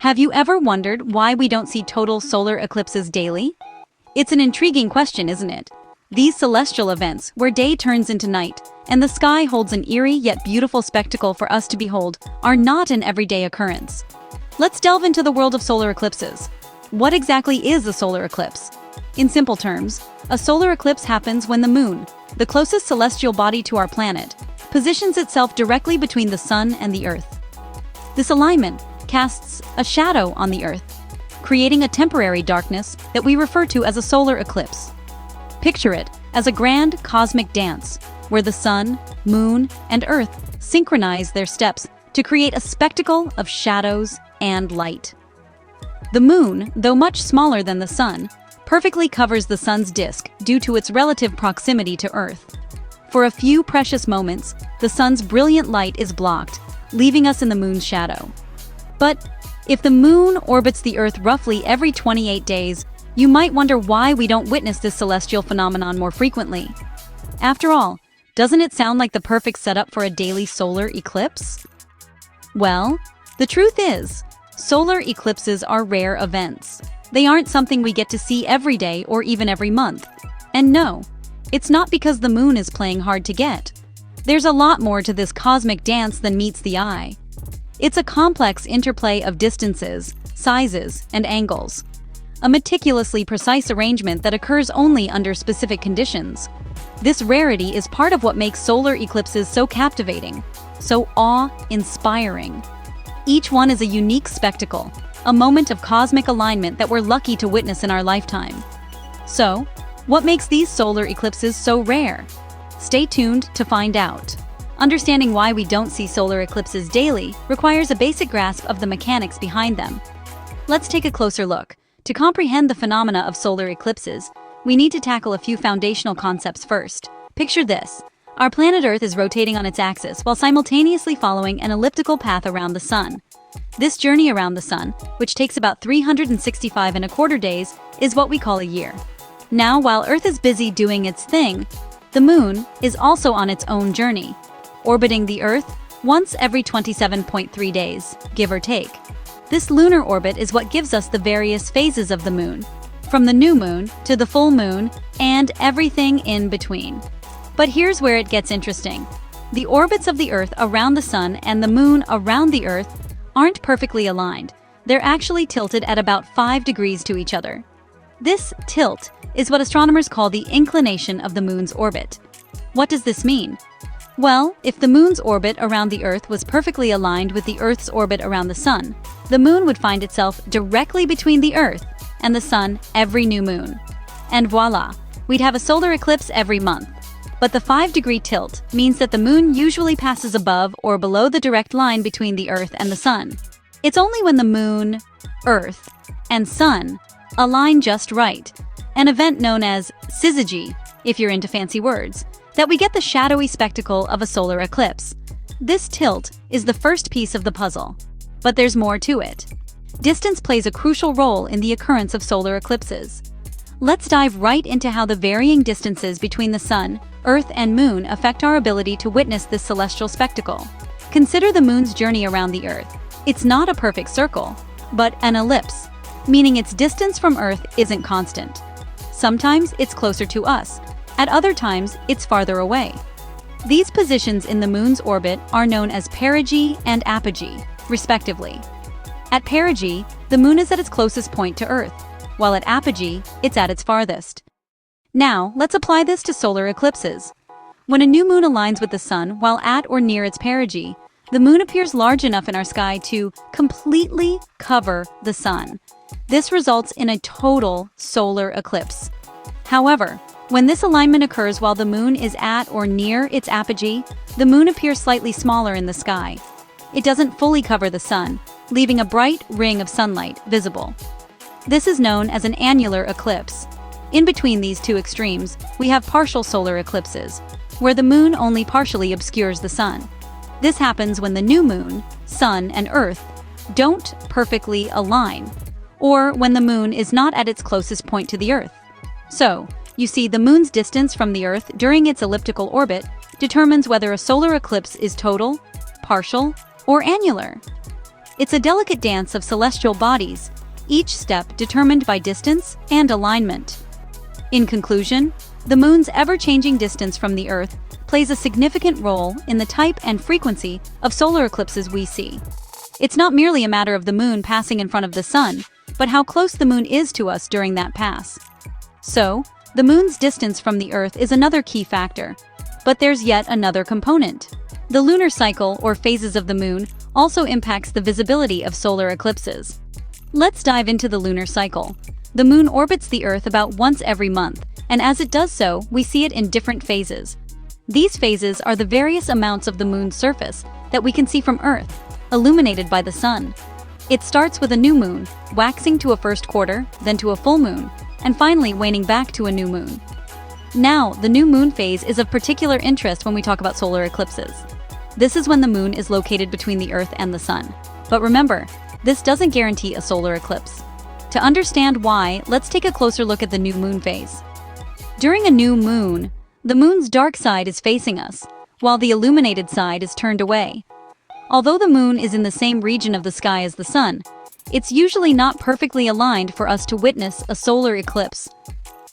Have you ever wondered why we don't see total solar eclipses daily? It's an intriguing question, isn't it? These celestial events, where day turns into night, and the sky holds an eerie yet beautiful spectacle for us to behold, are not an everyday occurrence. Let's delve into the world of solar eclipses. What exactly is a solar eclipse? In simple terms, a solar eclipse happens when the moon, the closest celestial body to our planet, positions itself directly between the sun and the earth. This alignment casts a shadow on the earth, creating a temporary darkness that we refer to as a solar eclipse. Picture it as a grand cosmic dance, where the sun, moon, and earth synchronize their steps to create a spectacle of shadows and light. The moon, though much smaller than the sun, perfectly covers the sun's disk due to its relative proximity to Earth. For a few precious moments, the sun's brilliant light is blocked, leaving us in the moon's shadow. But if the moon orbits the Earth roughly every 28 days, you might wonder why we don't witness this celestial phenomenon more frequently. After all, doesn't it sound like the perfect setup for a daily solar eclipse? Well, the truth is, solar eclipses are rare events. They aren't something we get to see every day or even every month. And no, it's not because the moon is playing hard to get. There's a lot more to this cosmic dance than meets the eye. It's a complex interplay of distances, sizes, and angles. A meticulously precise arrangement that occurs only under specific conditions. This rarity is part of what makes solar eclipses so captivating, so awe-inspiring. Each one is a unique spectacle, a moment of cosmic alignment that we're lucky to witness in our lifetime. So, what makes these solar eclipses so rare? Stay tuned to find out. Understanding why we don't see solar eclipses daily requires a basic grasp of the mechanics behind them. Let's take a closer look. To comprehend the phenomena of solar eclipses, we need to tackle a few foundational concepts first. Picture this. Our planet Earth is rotating on its axis while simultaneously following an elliptical path around the sun. This journey around the sun, which takes about 365.25 days, is what we call a year. Now, while Earth is busy doing its thing, the moon is also on its own journey, orbiting the Earth once every 27.3 days, give or take. This lunar orbit is what gives us the various phases of the moon, from the new moon to the full moon and everything in between. But here's where it gets interesting. The orbits of the Earth around the sun and the moon around the Earth aren't perfectly aligned. They're actually tilted at about 5 degrees to each other. This tilt is what astronomers call the inclination of the moon's orbit. What does this mean? Well, if the moon's orbit around the Earth was perfectly aligned with the Earth's orbit around the sun, the moon would find itself directly between the Earth and the sun every new moon. And voila, we'd have a solar eclipse every month. But the 5-degree tilt means that the moon usually passes above or below the direct line between the Earth and the sun. It's only when the moon, Earth, and sun align just right, an event known as syzygy, if you're into fancy words, that we get the shadowy spectacle of a solar eclipse. This tilt is the first piece of the puzzle. But there's more to it. Distance plays a crucial role in the occurrence of solar eclipses. Let's dive right into how the varying distances between the sun, Earth, and moon affect our ability to witness this celestial spectacle. Consider the moon's journey around the Earth. It's not a perfect circle, but an ellipse, meaning its distance from Earth isn't constant. Sometimes it's closer to us. At other times, it's farther away. These positions in the moon's orbit are known as perigee and apogee, respectively. At perigee, the moon is at its closest point to Earth, while at apogee, it's at its farthest. Now, let's apply this to solar eclipses. When a new moon aligns with the sun while at or near its perigee, the moon appears large enough in our sky to completely cover the sun. This results in a total solar eclipse. However, when this alignment occurs while the moon is at or near its apogee, the moon appears slightly smaller in the sky. It doesn't fully cover the sun, leaving a bright ring of sunlight visible. This is known as an annular eclipse. In between these two extremes, we have partial solar eclipses, where the moon only partially obscures the sun. This happens when the new moon, sun, and Earth don't perfectly align, or when the moon is not at its closest point to the Earth. So, you see, the moon's distance from the Earth during its elliptical orbit determines whether a solar eclipse is total, partial, or annular. It's a delicate dance of celestial bodies, each step determined by distance and alignment. In conclusion, the moon's ever-changing distance from the Earth plays a significant role in the type and frequency of solar eclipses we see. It's not merely a matter of the moon passing in front of the sun, but how close the moon is to us during that pass. So, the moon's distance from the Earth is another key factor. But there's yet another component. The lunar cycle, or phases of the moon, also impacts the visibility of solar eclipses. Let's dive into the lunar cycle. The moon orbits the Earth about once every month, and as it does so, we see it in different phases. These phases are the various amounts of the moon's surface that we can see from Earth, illuminated by the sun. It starts with a new moon, waxing to a first quarter, then to a full moon, and finally waning back to a new moon. Now, the new moon phase is of particular interest when we talk about solar eclipses. This is when the moon is located between the Earth and the sun. But remember, this doesn't guarantee a solar eclipse. To understand why, let's take a closer look at the new moon phase. During a new moon, the moon's dark side is facing us, while the illuminated side is turned away. Although the moon is in the same region of the sky as the sun, it's usually not perfectly aligned for us to witness a solar eclipse.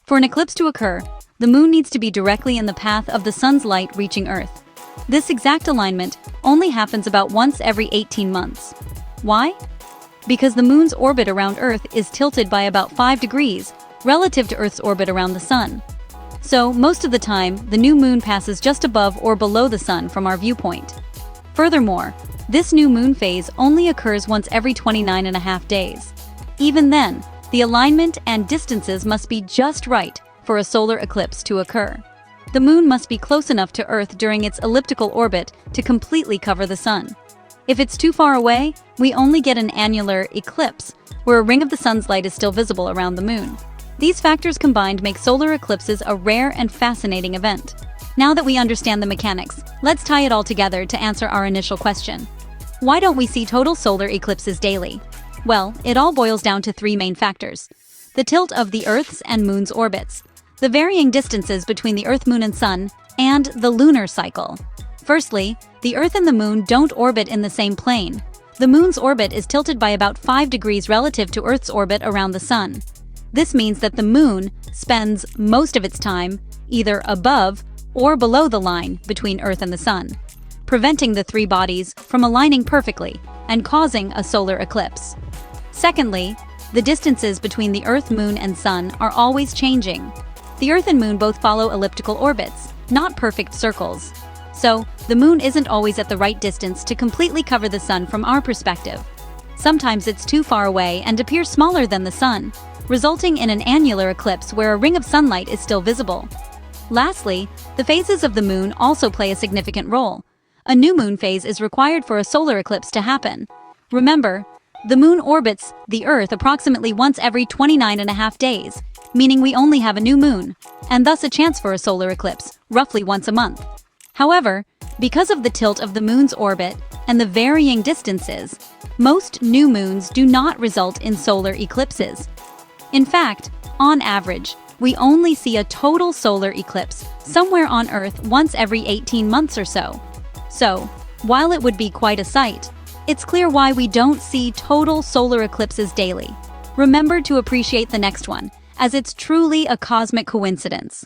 For an eclipse to occur, the moon needs to be directly in the path of the sun's light reaching Earth. This exact alignment only happens about once every 18 months. Why? Because the moon's orbit around Earth is tilted by about 5 degrees relative to Earth's orbit around the sun. So, most of the time, the new moon passes just above or below the sun from our viewpoint. Furthermore, this new moon phase only occurs once every 29.5 days. Even then, the alignment and distances must be just right for a solar eclipse to occur. The moon must be close enough to Earth during its elliptical orbit to completely cover the sun. If it's too far away, we only get an annular eclipse, where a ring of the sun's light is still visible around the moon. These factors combined make solar eclipses a rare and fascinating event. Now that we understand the mechanics, let's tie it all together to answer our initial question. Why don't we see total solar eclipses daily? Well, it all boils down to 3 main factors: the tilt of the Earth's and moon's orbits, the varying distances between the Earth, Moon, and Sun, and the lunar cycle. Firstly, the Earth and the Moon don't orbit in the same plane. The Moon's orbit is tilted by about 5 degrees relative to Earth's orbit around the Sun. This means that the Moon spends most of its time either above or below the line between Earth and the Sun, preventing the 3 bodies from aligning perfectly and causing a solar eclipse. Secondly, the distances between the Earth, Moon, and Sun are always changing. The Earth and Moon both follow elliptical orbits, not perfect circles. So, the Moon isn't always at the right distance to completely cover the Sun from our perspective. Sometimes it's too far away and appears smaller than the Sun, resulting in an annular eclipse where a ring of sunlight is still visible. Lastly, the phases of the Moon also play a significant role. A new moon phase is required for a solar eclipse to happen. Remember, the Moon orbits the Earth approximately once every 29.5 days, meaning we only have a new moon, and thus a chance for a solar eclipse, roughly once a month. However, because of the tilt of the Moon's orbit and the varying distances, most new moons do not result in solar eclipses. In fact, on average, we only see a total solar eclipse somewhere on Earth once every 18 months or so. So, while it would be quite a sight, it's clear why we don't see total solar eclipses daily. Remember to appreciate the next one, as it's truly a cosmic coincidence.